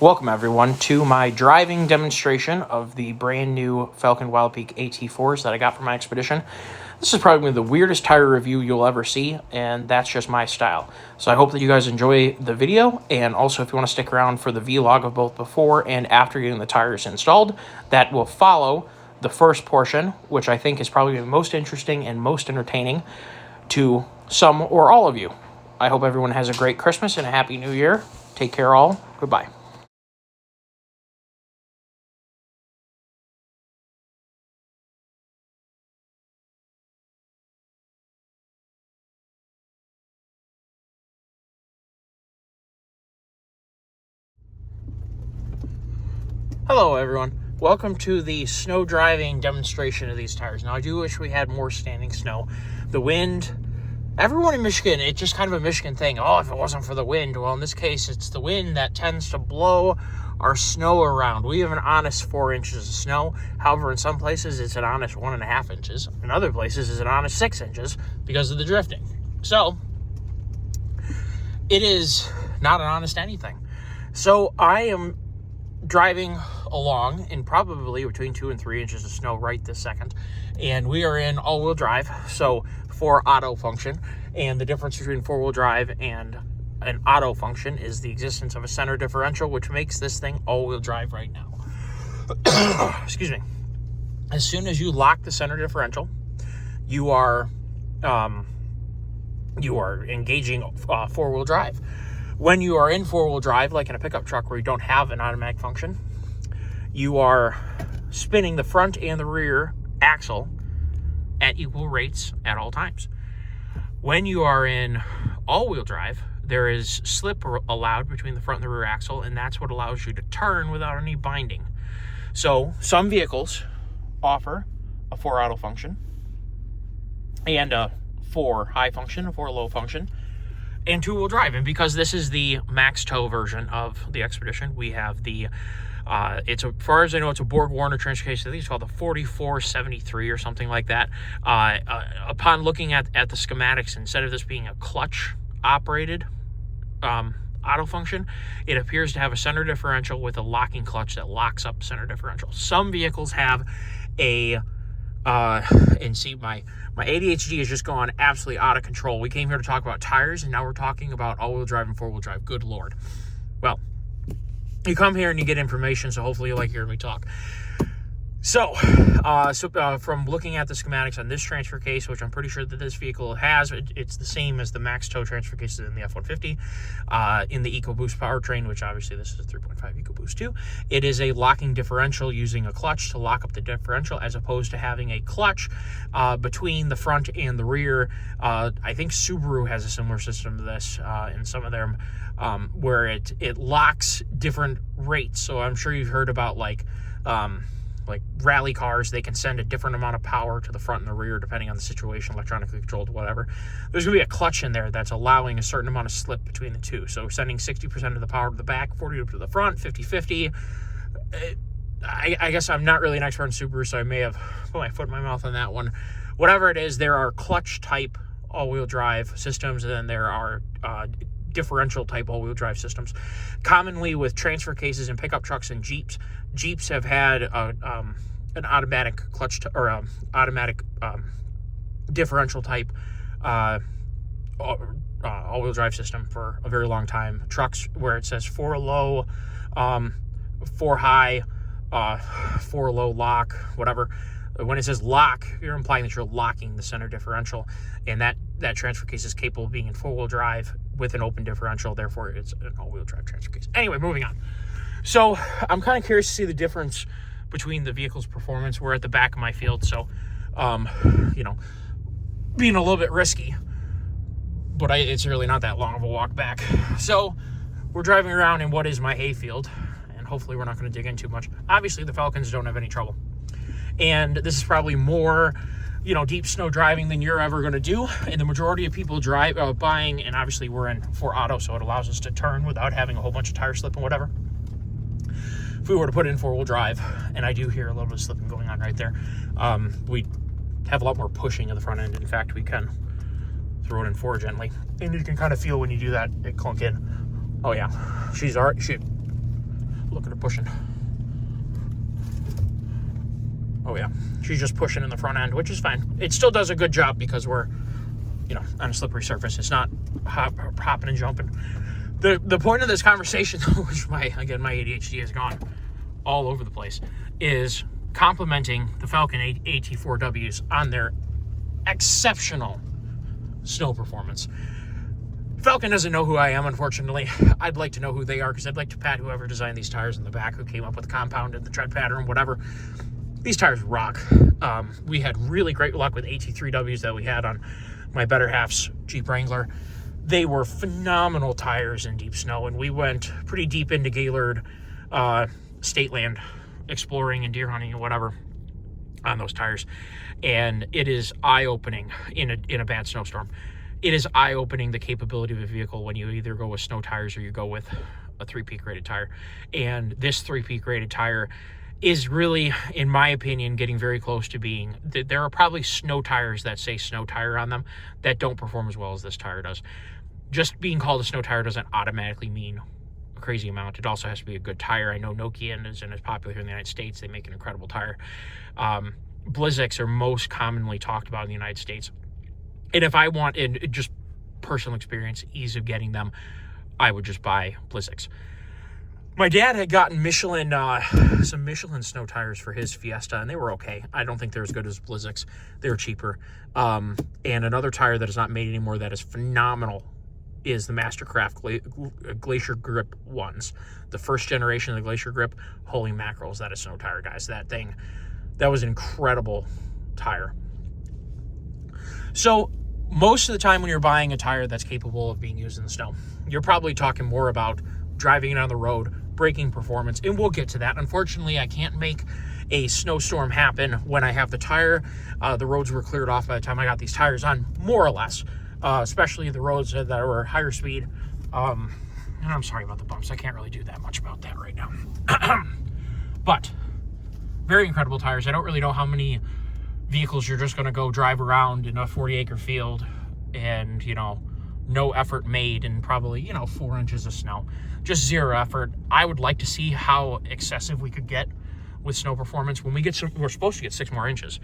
Welcome everyone to my driving demonstration of the brand new Falken Wildpeak T4s that I got for my expedition. This is probably the weirdest tire review you'll ever see, and that's just my style. So I hope that you guys enjoy the video, and also if you want to stick around for the vlog of both before and after getting the tires installed, that will follow the first portion, which I think is probably the most interesting and most entertaining to some or all of you. I hope everyone has a great Christmas and a Happy New Year. Take care all. Goodbye. Hello everyone, welcome to the snow driving demonstration of these tires. Now I do wish we had more standing snow. The wind, everyone in Michigan, it's just kind of a Michigan thing. Oh, if it wasn't for the wind. Well, in this case, it's the wind that tends to blow our snow around. We have an honest 4 inches of snow. However, in some places it's an honest 1.5 inches. In other places it's an honest 6 inches because of the drifting. So it is not an honest anything. So I am driving along in probably between 2 and 3 inches of snow right this second, and we are in all-wheel drive, so for auto function. And the difference between four-wheel drive and an auto function is the existence of a center differential, which makes this thing all-wheel drive right now. Excuse me. As soon as you lock the center differential, you are engaging four-wheel drive. When you are in four-wheel drive, like in a pickup truck where you don't have an automatic function, you are spinning the front and the rear axle at equal rates at all times. When you are in all-wheel drive, there is slip allowed between the front and the rear axle, and that's what allows you to turn without any binding. So some vehicles offer a 4 auto function and a 4 high function, a 4 low function, and 2-wheel drive. And because this is the max tow version of the Expedition, we have the it's, as far as I know, it's a Borg Warner transfer case. I think it's called the 4473 or something like that. Upon looking at the schematics, instead of this being a clutch operated auto function, it appears to have a center differential with a locking clutch that locks up center differential. Some vehicles have a and see, my ADHD has just gone absolutely out of control. We came here to talk about tires, and now we're talking about all-wheel drive and four-wheel drive. Good Lord. Well, you come here and you get information, so hopefully you like hearing me talk. So, from looking at the schematics on this transfer case, which I'm pretty sure that this vehicle has, it's the same as the max tow transfer cases in the F-150, in the EcoBoost powertrain, which obviously this is a 3.5 EcoBoost too. It is a locking differential using a clutch to lock up the differential, as opposed to having a clutch between the front and the rear. I think Subaru has a similar system to this in some of them, where it locks different rates. So I'm sure you've heard about like rally cars, they can send a different amount of power to the front and the rear depending on the situation, electronically controlled, whatever. There's going to be a clutch in there that's allowing a certain amount of slip between the two. So sending 60% of the power to the back, 40% to the front, 50-50. I guess I'm not really an expert in Subaru, so I may have put my foot in my mouth on that one. Whatever it is, there are clutch type all-wheel drive systems, and then there are differential type all-wheel drive systems. Commonly with transfer cases and pickup trucks and Jeeps have had an automatic clutch or automatic differential type all-wheel drive system for a very long time. Trucks where it says 4 low, 4 high, 4 low lock, whatever. When it says lock, you're implying that you're locking the center differential, and that transfer case is capable of being in four-wheel drive with an open differential. Therefore, it's an all-wheel drive transfer case. Anyway, moving on. So I'm kind of curious to see the difference between the vehicle's performance. We're at the back of my field, so being a little bit risky, but it's really not that long of a walk back. So we're driving around in what is my hayfield, and hopefully we're not going to dig in too much. Obviously, the Falcons don't have any trouble. And this is probably more, deep snow driving than you're ever going to do. And the majority of people buying, and obviously we're in 4 auto, so it allows us to turn without having a whole bunch of tire slip and whatever. If we were to put it in 4-wheel drive, and I do hear a little bit of slipping going on right there, we have a lot more pushing in the front end. In fact, we can throw it in 4 gently, and you can kind of feel when you do that, it clunk in. Oh yeah, she's already, look at her pushing. Oh yeah, she's just pushing in the front end, which is fine. It still does a good job because we're, you know, on a slippery surface. It's not hopping and jumping. The point of this conversation, which my ADHD has gone all over the place, is complimenting the Falken A T4W's on their exceptional snow performance. Falken doesn't know who I am, unfortunately. I'd like to know who they are, because I'd like to pat whoever designed these tires in the back, who came up with the compound and the tread pattern, whatever. These tires rock. We had really great luck with T4W's that we had on my better half's Jeep Wrangler. They were phenomenal tires in deep snow, and we went pretty deep into Gaylord state land exploring and deer hunting and whatever on those tires. And it is eye-opening in a bad snowstorm. It is eye-opening, the capability of a vehicle, when you either go with snow tires or you go with a 3-peak rated tire. And this 3-peak rated tire is really, in my opinion, getting very close to being, there are probably snow tires that say snow tire on them that don't perform as well as this tire does. Just being called a snow tire doesn't automatically mean a crazy amount. It also has to be a good tire. I know Nokian is popular here in the United States. They make an incredible tire. Blizzaks are most commonly talked about in the United States. And if I want, in just personal experience, ease of getting them, I would just buy Blizzaks. My dad had gotten some Michelin snow tires for his Fiesta, and they were okay. I don't think they're as good as Blizzaks. They were cheaper. And another tire that is not made anymore that is phenomenal is the Mastercraft Glacier Grip ones. The first generation of the Glacier Grip, holy mackerels, that is snow tire, guys. That was an incredible tire. So most of the time when you're buying a tire that's capable of being used in the snow, you're probably talking more about driving it on the road, braking performance, and we'll get to that. Unfortunately, I can't make a snowstorm happen when I have the tire. The roads were cleared off by the time I got these tires on, more or less, especially the roads that were higher speed. And I'm sorry about the bumps. I can't really do that much about that right now. But very incredible tires. I don't really know how many vehicles you're just going to go drive around in a 40-acre field and, you know, no effort made and probably, 4 inches of snow. Just zero effort. I would like to see how excessive we could get with snow performance. When we're supposed to get 6 more inches.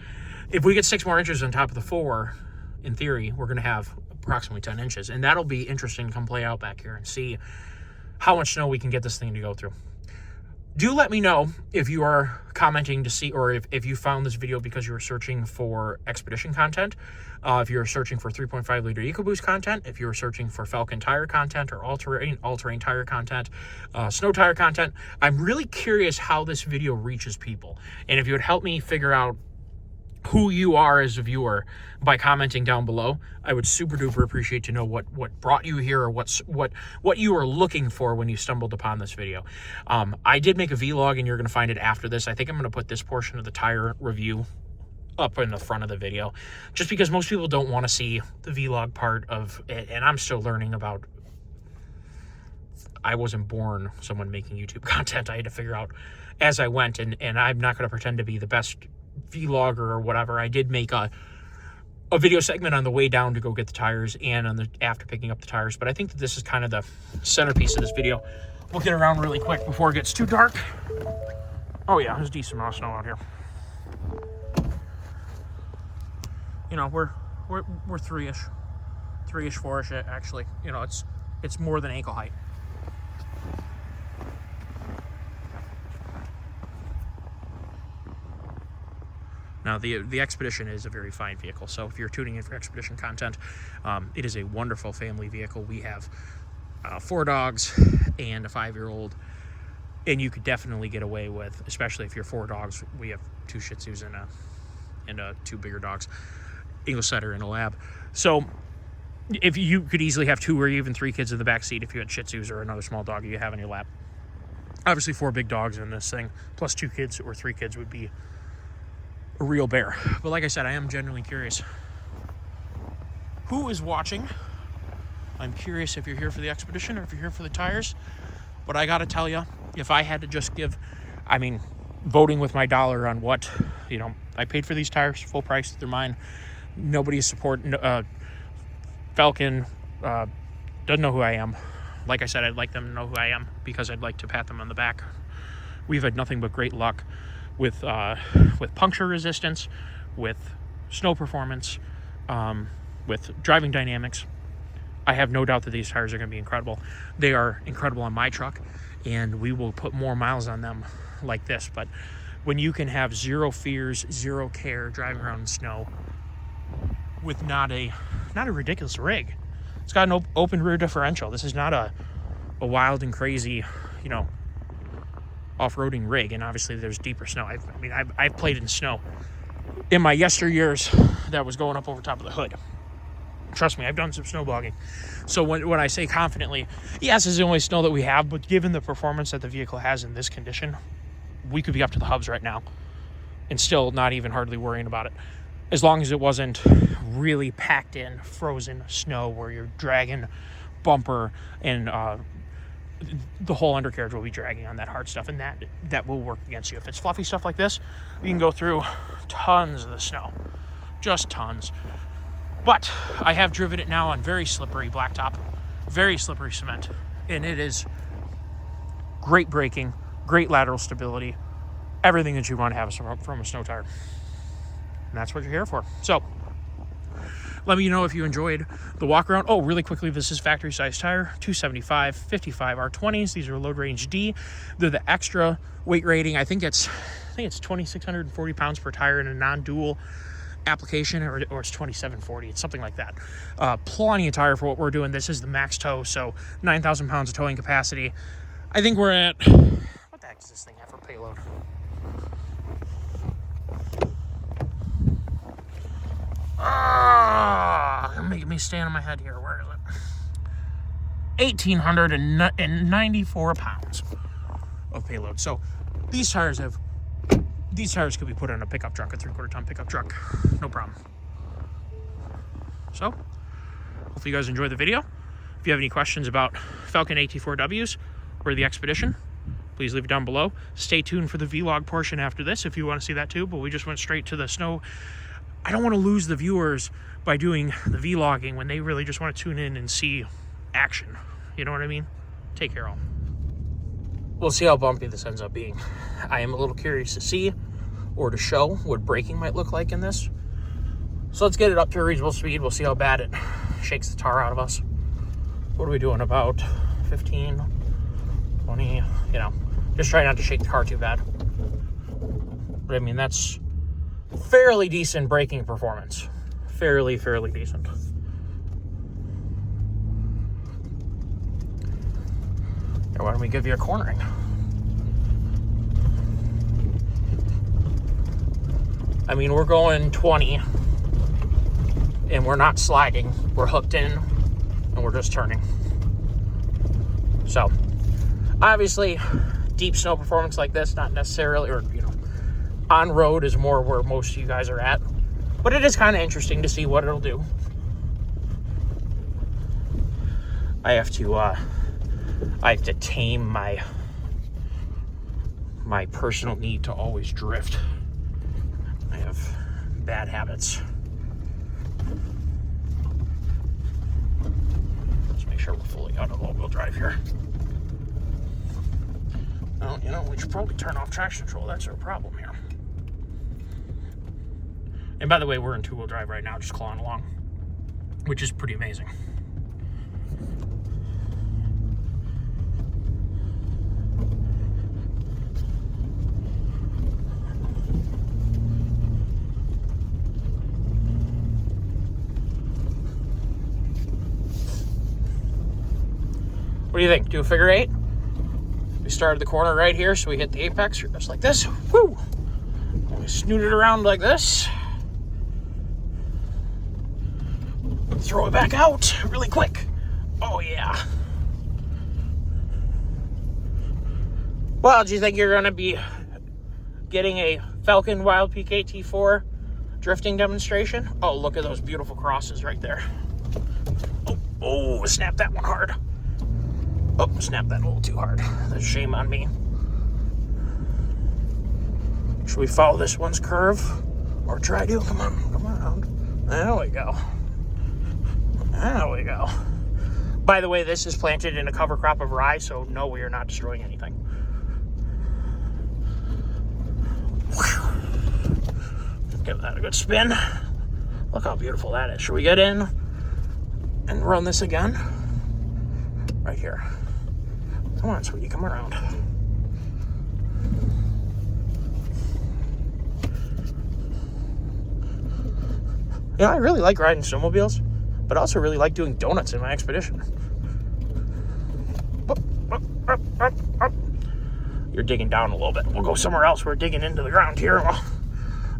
If we get 6 more inches on top of the 4, in theory, we're going to have approximately 10 inches. And that'll be interesting to come play out back here and see how much snow we can get this thing to go through. Do let me know if you are commenting to see, or if you found this video because you were searching for expedition content, if you're searching for 3.5 liter EcoBoost content, if you're searching for Falken tire content or all-terrain tire content, snow tire content. I'm really curious how this video reaches people. And if you would help me figure out who you are as a viewer by commenting down below, I would super duper appreciate to know what brought you here, or what you were looking for when you stumbled upon this video. I did make a vlog, and you're going to find it after this. I think I'm going to put this portion of the tire review up in the front of the video, just because most people don't want to see the vlog part of it, and I'm still learning about. I wasn't born someone making YouTube content. I had to figure out as I went, and I'm not going to pretend to be the best vlogger or whatever. I did make a video segment on the way down to go get the tires and after picking up the tires, but I think that this is kind of the centerpiece of this video. We'll get around really quick before it gets too dark. Oh yeah, there's a decent amount of snow out here. We're 3-ish, 4-ish actually. It's more than ankle height. Now, the Expedition is a very fine vehicle, so if you're tuning in for Expedition content, it is a wonderful family vehicle. We have 4 dogs and a 5-year-old, and you could definitely get away with, especially if you're 4 dogs. We have 2 Shih Tzus and 2 bigger dogs, English Setter and a Lab. So if you could easily have 2 or even 3 kids in the back seat if you had Shih Tzus or another small dog you have in your lap. Obviously, 4 big dogs in this thing, plus 2 kids or 3 kids would be a real bear. But like I said, I am genuinely curious who is watching. I'm curious if you're here for the Expedition or if you're here for the tires. But I gotta tell you, if I had to just give, voting with my dollar on what, I paid for these tires full price, they're mine. Nobody's supporting Falken, doesn't know who I am. like I said, I'd like them to know who I am because I'd like to pat them on the back. We've had nothing but great luck with puncture resistance, with snow performance, with driving dynamics. I have no doubt that these tires are going to be incredible. They are incredible on my truck, and we will put more miles on them like this. But when you can have zero fears, zero care driving around in snow with not a ridiculous rig. It's got an open rear differential. This is not a wild and crazy, you know, off-roading rig. And obviously there's deeper snow. I've played in snow in my yesteryears that was going up over top of the hood. Trust me, I've done some snowbogging. So when I say confidently, yes, this is the only snow that we have, but given the performance that the vehicle has in this condition, we could be up to the hubs right now and still not even hardly worrying about it. As long as it wasn't really packed in frozen snow where you're dragging bumper and the whole undercarriage will be dragging on that hard stuff, and that will work against you. If it's fluffy stuff like this, you can go through tons of the snow, just tons. But I have driven it now on very slippery blacktop, very slippery cement, and it is great braking, great lateral stability, everything that you want to have from a snow tire. And that's what you're here for. So let me know if you enjoyed the walk around. Oh, really quickly, this is factory size tire, 275, 55 R20s. These are load range D. They're the extra weight rating. I think it's 2,640 pounds per tire in a non-dual application, or it's 2,740. It's something like that. Plenty of tire for what we're doing. This is the max tow, so 9,000 pounds of towing capacity. I think we're at, what the heck does this thing have for payload? Making me stand on my head here. Where is it? 1,894 pounds of payload. So these tires could be put on a pickup truck, a 3/4 ton pickup truck, no problem. So hopefully you guys enjoyed the video. If you have any questions about Falken A T4W's or the Expedition, please leave it down below. Stay tuned for the vlog portion after this if you want to see that too, but we just went straight to the snow. I don't want to lose the viewers by doing the vlogging when they really just want to tune in and see action. You know what I mean? Take care, all. We'll see how bumpy this ends up being. I am a little curious to see or to show what braking might look like in this. So let's get it up to a reasonable speed. We'll see how bad it shakes the tar out of us. What are we doing? About 15, 20, you know, just try not to shake the car too bad. But I mean, that's fairly decent braking performance. Fairly decent. Now, why don't we give you a cornering? I mean, we're going 20 and we're not sliding. We're hooked in and we're just turning. So obviously deep snow performance like this, not necessarily, or you know, on road is more where most of you guys are at, but it is kind of interesting to see what it'll do. I have to tame my personal need to always drift. I have bad habits. Let's make sure we're fully out of all-wheel drive here. Well, you know, we should probably turn off traction control. That's our problem here. And by the way, we're in 2-wheel drive right now, just clawing along, which is pretty amazing. What do you think? Do a figure 8? We started the corner right here, so we hit the apex just like this. Woo! And we snoot it around like this. Throw it back out really quick. Oh yeah. Well, do you think you're gonna be getting a Falken Wildpeak AT4 drifting demonstration? Oh, look at those beautiful crosses right there. Oh, snap that one hard. Oh, snap that a little too hard. That's a shame on me. Should we follow this one's curve? Or try to? Come on around. There we go. There we go. By the way, this is planted in a cover crop of rye, so no, we are not destroying anything. Give that a good spin. Look how beautiful that is. Should we get in and run this again? Right here. Come on, sweetie, come around. You know, I really like riding snowmobiles, but I also really like doing donuts in my expedition. You're digging down a little bit. We'll go somewhere else. We're digging into the ground here. We're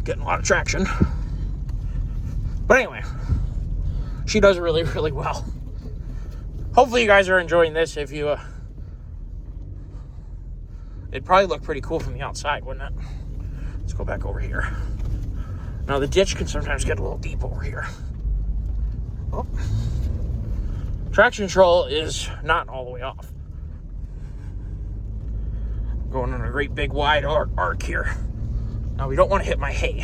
getting a lot of traction. But anyway, she does really, really well. Hopefully you guys are enjoying this. If you, it'd probably look pretty cool from the outside, wouldn't it? Let's go back over here. Now, the ditch can sometimes get a little deep over here. Oh. Traction control is not all the way off. Going on a great big wide arc here. Now, we don't want to hit my hay.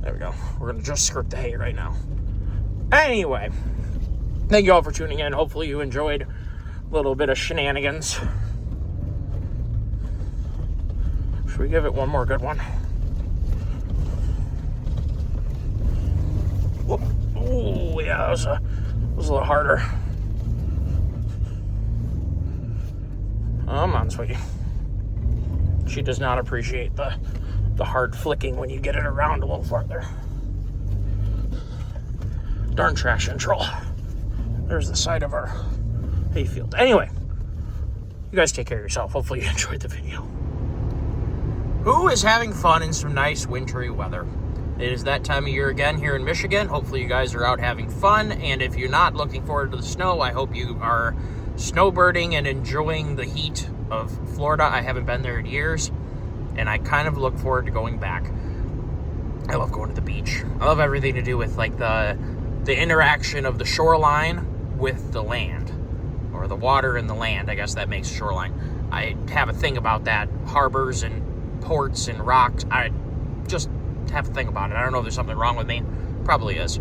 There we go. We're going to just skirt the hay right now. Anyway, thank you all for tuning in. Hopefully you enjoyed a little bit of shenanigans. Should we give it one more good one? Oh, yeah, that was a little harder. Come on, sweetie. She does not appreciate the hard flicking when you get it around a little farther. Darn traction control. There's the side of our hayfield. Anyway, you guys take care of yourself. Hopefully you enjoyed the video. Who is having fun in some nice wintry weather? It is that time of year again here in Michigan. Hopefully you guys are out having fun. And if you're not looking forward to the snow, I hope you are snowbirding and enjoying the heat of Florida. I haven't been there in years, and I kind of look forward to going back. I love going to the beach. I love everything to do with like the interaction of the shoreline with the land, or the water and the land. I guess that makes shoreline. I have a thing about that. Harbors and ports and rocks. I just have a thing about it. I don't know if there's something wrong with me. Probably is.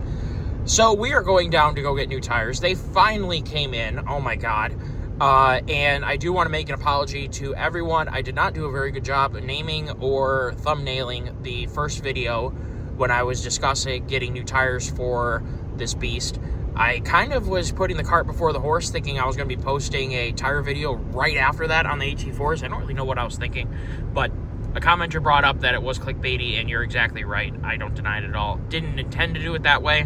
So we are going down to go get new tires. They finally came in. Oh my God. And I do want to make an apology to everyone. I did not do a very good job naming or thumbnailing the first video when I was discussing getting new tires for this beast. I kind of was putting the cart before the horse, thinking I was going to be posting a tire video right after that on the T4s. I don't really know what I was thinking, but a commenter brought up that it was clickbaity, and you're exactly right. I don't deny it at all. Didn't intend to do it that way.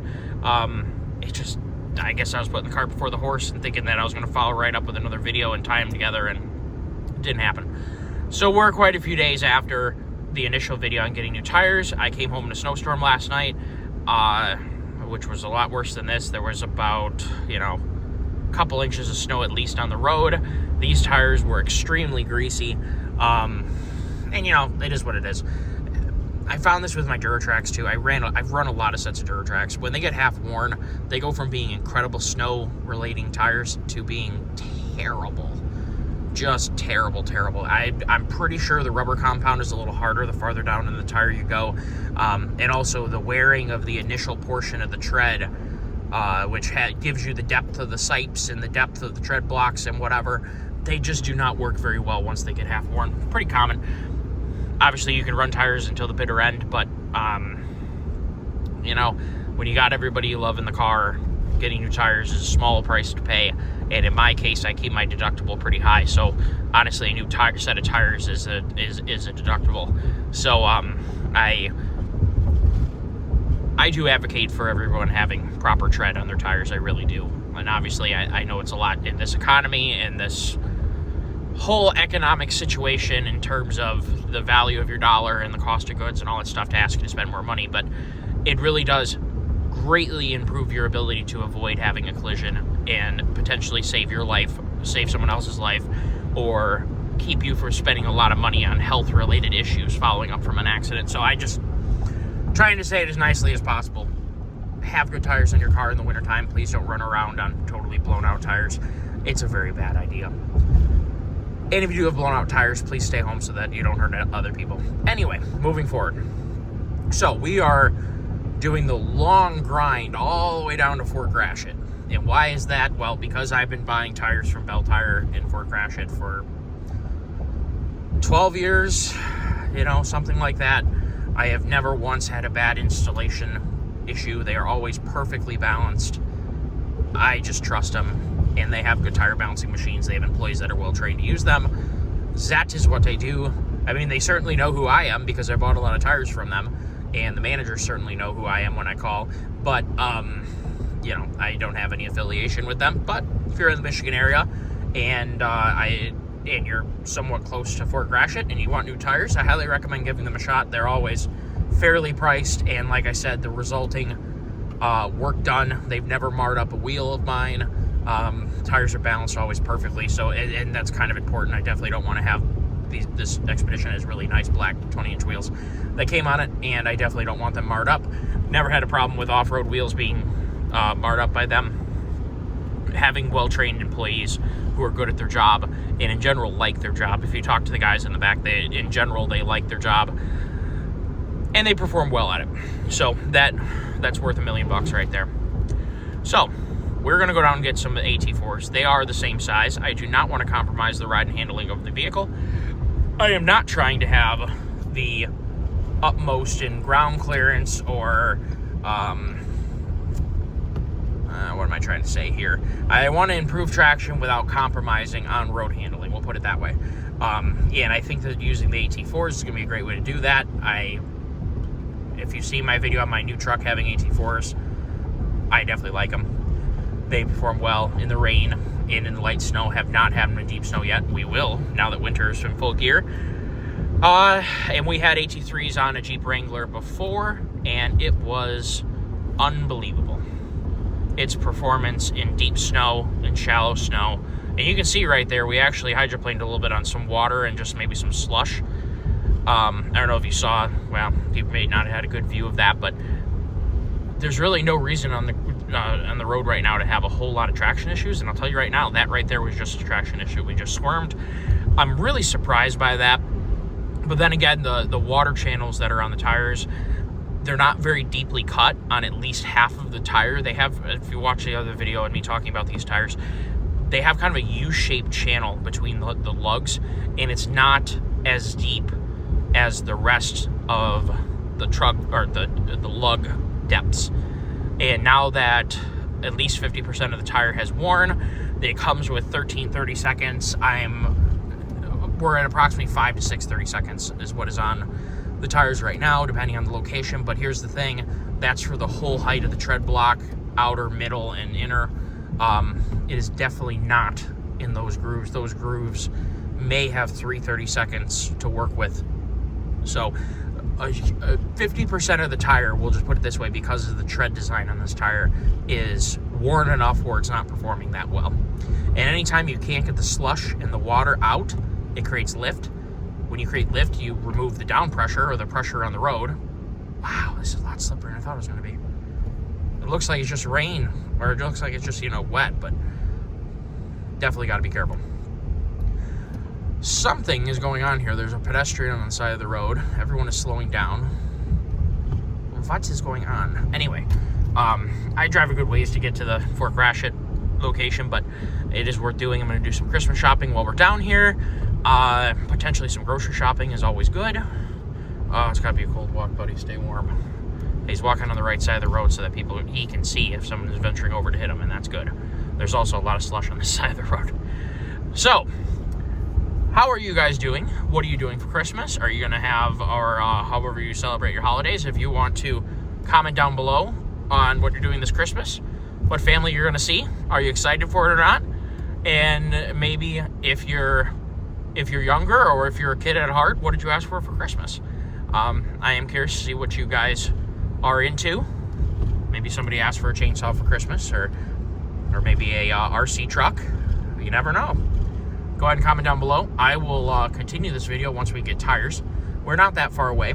It just, I guess I was putting the cart before the horse and thinking that I was going to follow right up with another video and tie them together, and it didn't happen. So we're quite a few days after the initial video on getting new tires. I came home in a snowstorm last night, which was a lot worse than this. There was about, a couple inches of snow at least on the road. These tires were extremely greasy. And it is what it is. I found this with my Duratracks too. I've run a lot of sets of Duratracks. When they get half worn, they go from being incredible snow relating tires to being terrible. Just terrible. I'm pretty sure the rubber compound is a little harder the farther down in the tire you go. And also the wearing of the initial portion of the tread, which gives you the depth of the sipes and the depth of the tread blocks and whatever. They just do not work very well once they get half worn. Pretty common. Obviously, you can run tires until the bitter end, but, when you got everybody you love in the car, getting new tires is a small price to pay. And in my case, I keep my deductible pretty high. So, honestly, a new set of tires is a deductible. So, I do advocate for everyone having proper tread on their tires. I really do. And obviously, I know it's a lot in this economy and this whole economic situation in terms of the value of your dollar and the cost of goods and all that stuff to ask you to spend more money, but it really does greatly improve your ability to avoid having a collision and potentially save your life, save someone else's life, or keep you from spending a lot of money on health-related issues following up from an accident. So I just trying to say it as nicely as possible. Have good tires in your car in the wintertime. Please don't run around on totally blown out tires. It's a very bad idea. And if you do have blown out tires, please stay home so that you don't hurt other people. Anyway, moving forward. So we are doing the long grind all the way down to Fort Gratiot. And why is that? Well, because I've been buying tires from Bell Tire in Fort Gratiot for 12 years, something like that. I have never once had a bad installation issue. They are always perfectly balanced. I just trust them, and they have good tire balancing machines. They have employees that are well trained to use them. That is what they do. I mean, they certainly know who I am because I bought a lot of tires from them, and the managers certainly know who I am when I call. But I don't have any affiliation with them. But if you're in the Michigan area and you're somewhat close to Fort Gratiot and you want new tires, I highly recommend giving them a shot. They're always fairly priced, and like I said, the resulting work done. They've never marred up a wheel of mine. Tires are balanced always perfectly, so and that's kind of important. I definitely don't want to have this Expedition has really nice black 20-inch wheels that came on it, and I definitely don't want them marred up. Never had a problem with off-road wheels being marred up by them. Having well-trained employees who are good at their job and in general like their job. If you talk to the guys in the back, they like their job and they perform well at it. So that's worth $1 million right there. So we're going to go down and get some AT4s. They are the same size. I do not want to compromise the ride and handling of the vehicle. I am not trying to have the utmost in ground clearance or what am I trying to say here? I want to improve traction without compromising on road handling. We'll put it that way. And I think that using the AT4s is going to be a great way to do that. If you see my video on my new truck having AT4s, I definitely like them. They perform well in the rain and in the light snow. Have not had them in deep snow yet. We will, now that winter is in full gear. And we had AT3s on a Jeep Wrangler before, and it was unbelievable. Its performance in deep snow and shallow snow. And you can see right there, we actually hydroplaned a little bit on some water and just maybe some slush. I don't know if you saw, well, you may not have had a good view of that, but there's really no reason on the road right now to have a whole lot of traction issues. And I'll tell you right now, that right there was just a traction issue. We just squirmed. I'm really surprised by that. But then again, the water channels that are on the tires, they're not very deeply cut on at least half of the tire. They have, if you watch the other video and me talking about these tires, they have kind of a U-shaped channel between the lugs, and it's not as deep as the rest of the truck or the lug depths. And now that at least 50% of the tire has worn, it comes with 13-30 seconds. We're at approximately 5 to 6 30 seconds is what is on the tires right now, depending on the location. But here's the thing, that's for the whole height of the tread block, outer, middle, and inner. It is definitely not in those grooves. Those grooves may have 30 seconds to work with. So 50% of the tire, we'll just put it this way, because of the tread design on this tire, is worn enough where it's not performing that well. And anytime you can't get the slush and the water out, it creates lift. When you create lift, you remove the down pressure or the pressure on the road. Wow, this is a lot slipperier than I thought it was going to be. It looks like it's just rain, or it looks like it's just, wet, but definitely got to be careful. Something is going on here. There's a pedestrian on the side of the road. Everyone is slowing down. What is going on? Anyway, I drive a good ways to get to the Fort Gratiot location, but it is worth doing. I'm going to do some Christmas shopping while we're down here. Potentially some grocery shopping is always good. It's got to be a cold walk, buddy. Stay warm. He's walking on the right side of the road so that he can see if someone is venturing over to hit him, and that's good. There's also a lot of slush on this side of the road. So, how are you guys doing? What are you doing for Christmas? Are you going to have, or however you celebrate your holidays? If you want to comment down below on what you're doing this Christmas, what family you're going to see, are you excited for it or not? And maybe if you're younger or if you're a kid at heart, what did you ask for Christmas? I am curious to see what you guys are into. Maybe somebody asked for a chainsaw for Christmas, or maybe a RC truck. You never know. Go ahead and comment down below. I will continue this video once we get tires. We're not that far away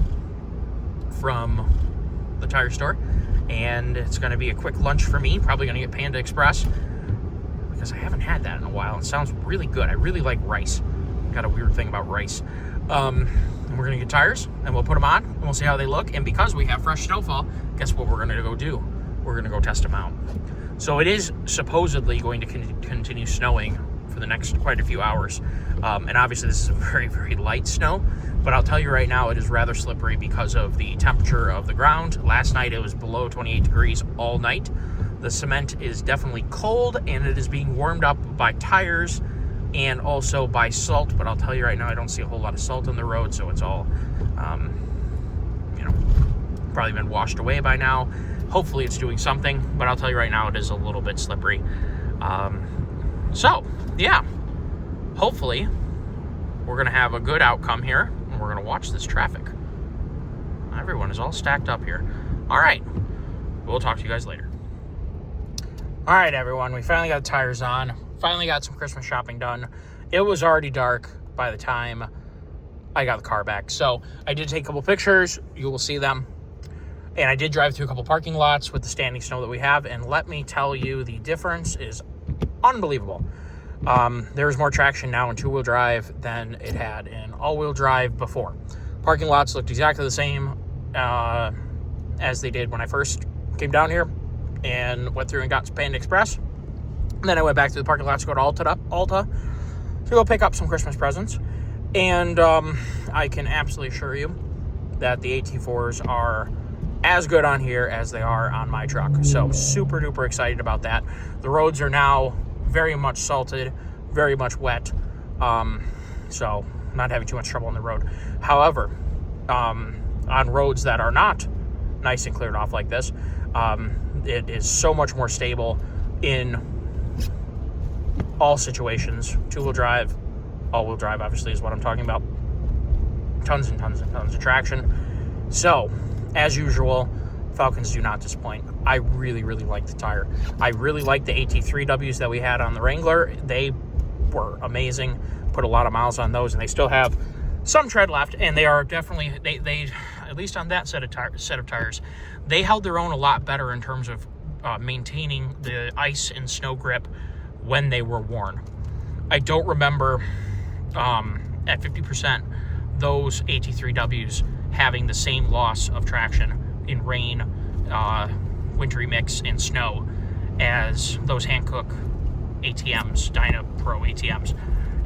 from the tire store, and it's going to be a quick lunch for me. Probably going to get Panda Express because I haven't had that in a while. It sounds really good. I really like rice. Got a weird thing about rice. And we're going to get tires, and we'll put them on, and we'll see how they look. And because we have fresh snowfall, guess what we're going to go do? We're going to go test them out. So it is supposedly going to continue snowing for the next quite a few hours. And obviously this is a very, very light snow, but I'll tell you right now, it is rather slippery because of the temperature of the ground. Last night it was below 28 degrees all night. The cement is definitely cold, and it is being warmed up by tires and also by salt. But I'll tell you right now, I don't see a whole lot of salt on the road, so it's all, probably been washed away by now. Hopefully it's doing something, but I'll tell you right now, it is a little bit slippery. So, yeah, hopefully we're going to have a good outcome here, and we're going to watch this traffic. Everyone is all stacked up here. All right, we'll talk to you guys later. All right, everyone, we finally got the tires on. Finally got some Christmas shopping done. It was already dark by the time I got the car back. So I did take a couple pictures. You will see them. And I did drive through a couple parking lots with the standing snow that we have. And let me tell you, the difference is unbelievable. There's more traction now in two-wheel drive than it had in all-wheel drive before. Parking lots looked exactly the same as they did when I first came down here and went through and got Panda Express. And then I went back to the parking lot to go to Alta to go pick up some Christmas presents. And I can absolutely assure you that the T4s are as good on here as they are on my truck. So super duper excited about that. The roads are now very much salted, very much wet. So not having too much trouble on the road. However, on roads that are not nice and cleared off like this, it is so much more stable in all situations. Two-wheel drive, all-wheel drive obviously is what I'm talking about. Tons and tons and tons of traction. So, as usual, Falcons do not disappoint. I really, really like the tire. I really like the T4W's that we had on the Wrangler. They were amazing. Put a lot of miles on those, and they still have some tread left, and they are definitely, they at least on that set of tires, they held their own a lot better in terms of maintaining the ice and snow grip when they were worn. I don't remember at 50% those T4W's having the same loss of traction in rain, wintry mix, and snow as those Hankook ATMs, Dyna Pro ATMs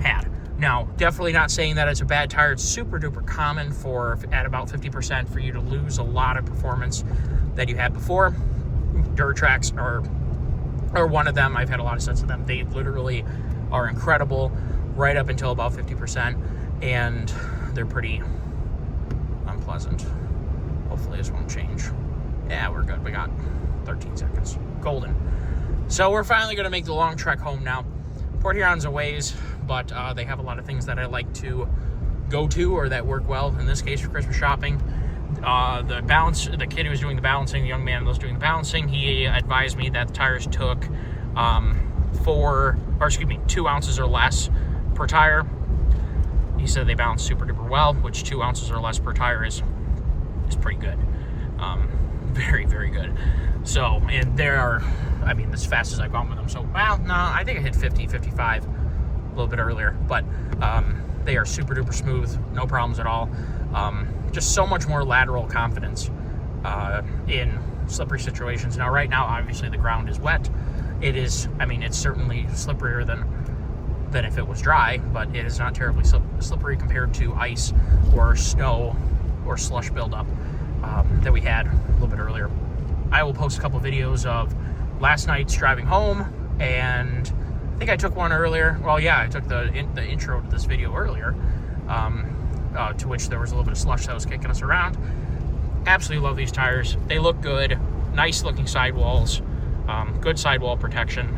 had. Now, definitely not saying that it's a bad tire. It's super duper common for, at about 50%, for you to lose a lot of performance that you had before. Dirt tracks are one of them. I've had a lot of sets of them. They literally are incredible right up until about 50%, and they're pretty unpleasant. Hopefully this won't change. Yeah, we're good. We got 13 seconds. Golden. So we're finally going to make the long trek home now. Port Huron's a ways, but they have a lot of things that I like to go to or that work well. In this case, for Christmas shopping, the kid who was doing the balancing, the young man who was doing the balancing, he advised me that the tires took 2 ounces or less per tire. He said they balance super duper well, which 2 ounces or less per tire is pretty good. Very, very good. So, and there are, I mean, as fast as I've gone with them. So, well, no, I think I hit 50, 55 a little bit earlier, but they are super duper smooth, no problems at all. Just so much more lateral confidence in slippery situations. Now, right now, obviously the ground is wet. It is, I mean, it's certainly slipperier than if it was dry, but it is not terribly slippery compared to ice or snow or slush buildup that we had a little bit earlier. I will post a couple videos of last night's driving home, and I think I took one earlier. Well, yeah, I took the intro to this video earlier, to which there was a little bit of slush that was kicking us around. Absolutely love these tires. They look good. Nice looking sidewalls. Good sidewall protection.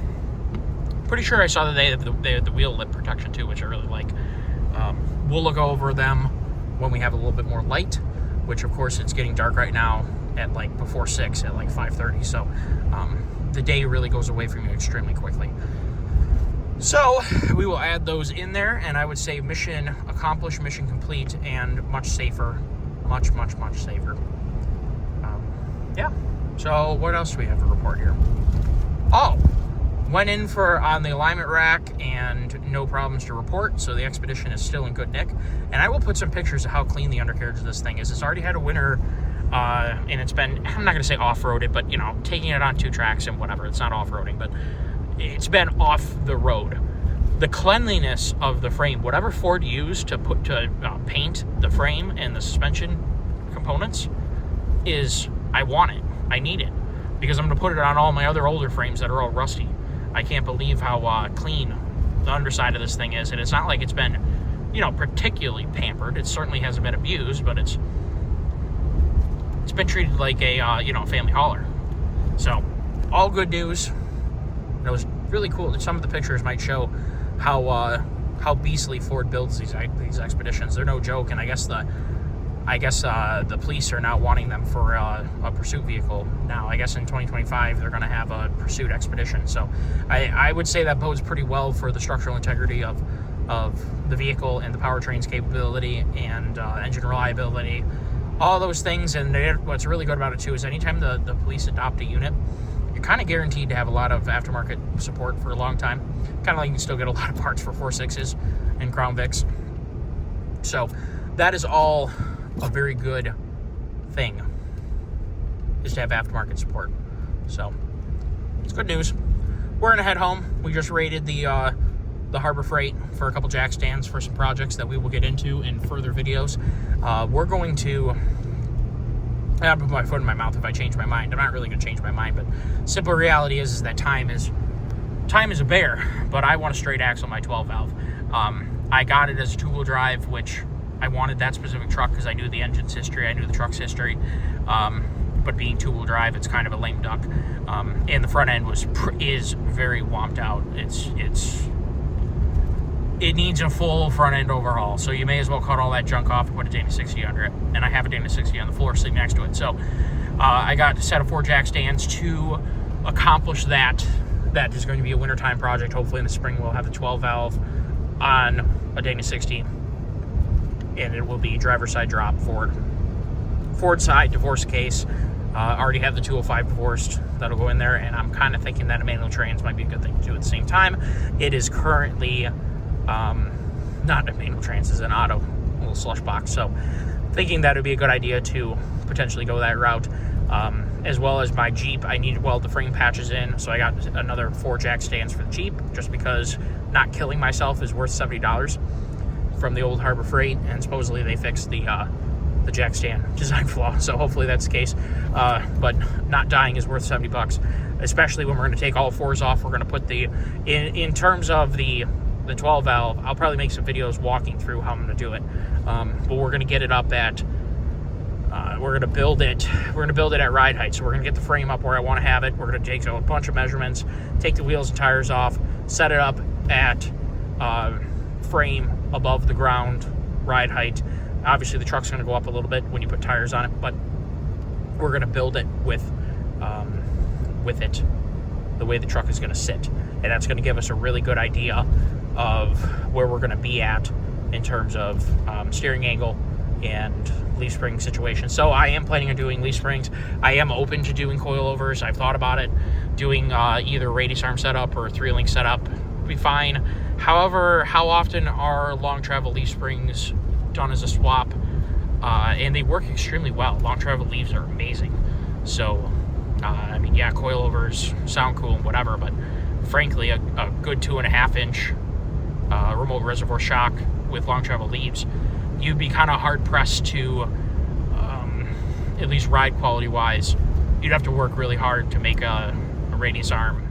Pretty sure I saw that they have the wheel lip protection too, which I really like. We'll look over them when we have a little bit more light, which of course it's getting dark right now at like before 6 at like 5:30. So the day really goes away from you extremely quickly. So we will add those in there, and I would say mission accomplished, mission complete, and much safer, much, much, much safer. Yeah. So what else do we have to report here? Oh, went in on the alignment rack and no problems to report. So the Expedition is still in good nick. And I will put some pictures of how clean the undercarriage of this thing is. It's already had a winter and it's been, I'm not going to say off-roaded, but, you know, taking it on 2 tracks and whatever. It's not off-roading, but it's been off the road. The cleanliness of the frame, whatever Ford used to paint the frame and the suspension components, is, I want it. I need it. Because I'm going to put it on all my other older frames that are all rusty. I can't believe how clean the underside of this thing is. And it's not like it's been, you know, particularly pampered. It certainly hasn't been abused, but it's been treated like a, you know, family hauler. So, all good news. And it was really cool. Some of the pictures might show how beastly Ford builds these expeditions. They're no joke, and I guess the police are now wanting them for a pursuit vehicle now. I guess in 2025 they're going to have a pursuit expedition. So I would say that bodes pretty well for the structural integrity of the vehicle and the powertrain's capability and engine reliability, all those things. And what's really good about it too is anytime the police adopt a unit, you're kind of guaranteed to have a lot of aftermarket support for a long time. Kind of like you can still get a lot of parts for 4.6s and Crown Vics. So that is all a very good thing, is to have aftermarket support. So it's good news. We're gonna head home. We just raided the Harbor Freight for a couple jack stands for some projects that we will get into in further videos. We're going to, I'll put my foot in my mouth if I change my mind. I'm not really gonna change my mind, but simple reality is that time is a bear, but I want a straight axle my 12 valve. I got it as a 2-wheel drive, which I wanted that specific truck because I knew the engine's history, I knew the truck's history. But being 2-wheel drive, it's kind of a lame duck. And the front end is very womped out. It needs a full front end overhaul. So you may as well cut all that junk off and put a Dana 60 under it. And I have a Dana 60 on the floor sitting next to it. So I got a set of 4 jack stands to accomplish that. That is going to be a wintertime project. Hopefully in the spring we'll have the 12 valve on a Dana 60. And it will be driver's side drop, Ford side divorce case. Already have the 205 divorced. That'll go in there, and I'm kind of thinking that a manual trans might be a good thing to do at the same time. It is currently not a manual trans, it's an auto, a little slush box. So thinking that would be a good idea to potentially go that route. As well as my Jeep, I need to weld the frame patches in, so I got another 4 jack stands for the Jeep, just because not killing myself is worth $70 from the old Harbor Freight, and supposedly they fixed the jack stand design flaw, so hopefully that's the case. But not dying is worth $70, especially when we're going to take all 4s off. We're going to put in terms of the 12 valve, I'll probably make some videos walking through how I'm going to do it. But we're going to get it up at we're going to build it at ride height. So we're going to get the frame up where I want to have it. We're going to take a bunch of measurements, take the wheels and tires off, set it up at frame above the ground, ride height. Obviously the truck's going to go up a little bit when you put tires on it, but we're going to build it with it the way the truck is going to sit, and that's going to give us a really good idea of where we're going to be at in terms of steering angle and leaf spring situation. So I am planning on doing leaf springs. I am open to doing coilovers. I've thought about it. Doing either radius arm setup or 3-link setup would be fine. However, how often are long travel leaf springs done as a swap? And they work extremely well. Long travel leaves are amazing. So, I mean, yeah, coilovers sound cool and whatever, but frankly, a good 2.5-inch remote reservoir shock with long travel leaves, you'd be kind of hard pressed to, at least ride quality wise, you'd have to work really hard to make a radius arm